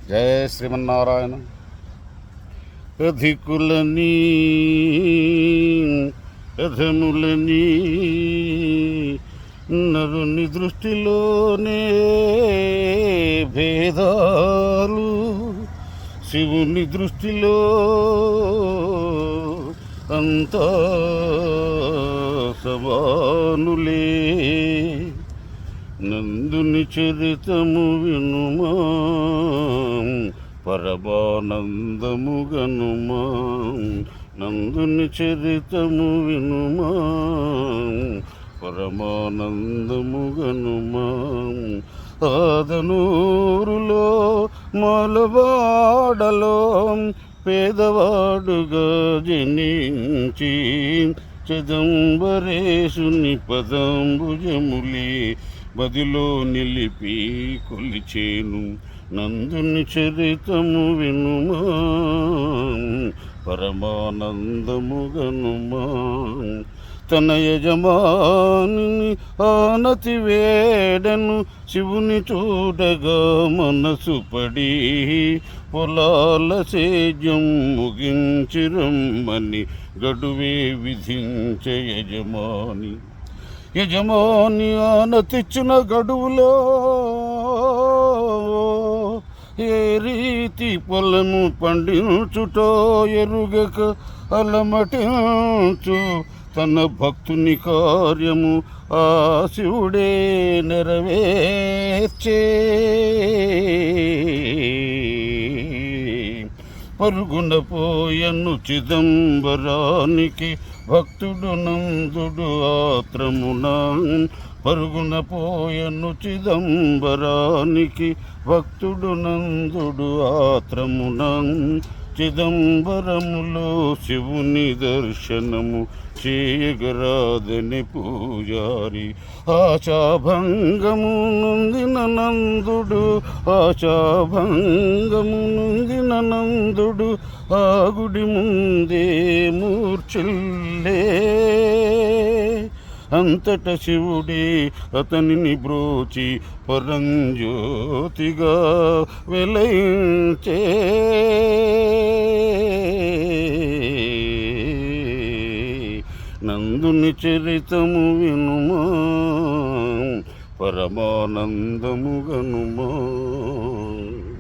జయ శ్రీమన్నారాయణ. అధికులని అధములని నరుని దృష్టిలోనే భేదాలు, శివుని దృష్టిలో అంతా సమానులే. నందుని చరితము వినుమా, పరమానందము గనుమా. నందుని చరితము వినుమా, పరమానందము గనుమా. ఆదనూరులో మాలవాడలో పేదవాడుగా జనించి చిదంబరేశుని పదంబుజములే బదిలో నిలిపి కొలిచేను. నందుని చరితము వినుమా, పరమానందము గనుమా. తన యజమాని ఆనతి వేడను, శివుని చూడగా మనసు పడి పొలాల సేద్యం ముగించి రమ్మని గడువే విధించే యజమాని. యజమాని ఆనతిచ్చిన గడువులో ఏ రీతి పొలము పండించుటో ఎరుగక అలమటించు తన భక్తుని కార్యము ఆ శివుడే నెరవేర్చే. పరుగున పోయను చిదంబరానికి భక్తుడు నందుడు ఆత్రమున. పరుగున పోయను చిదంబరానికి భక్తుడు నందుడు ఆత్రమున. చిదంబరములో శివుని దర్శనము చేయగరాదని పూజారి ఆశాభంగము నొందిన నందుడు. ఆశాభంగము నొందిన నందుడు ఆ గుడి ముందే మూర్ఛిల్లే. అంతట శివుడే అతనిని బ్రోచి పరంజ్యోతిగా వెలయించే. నందుని చరితము వినుమా, పరమానందము గనుమా.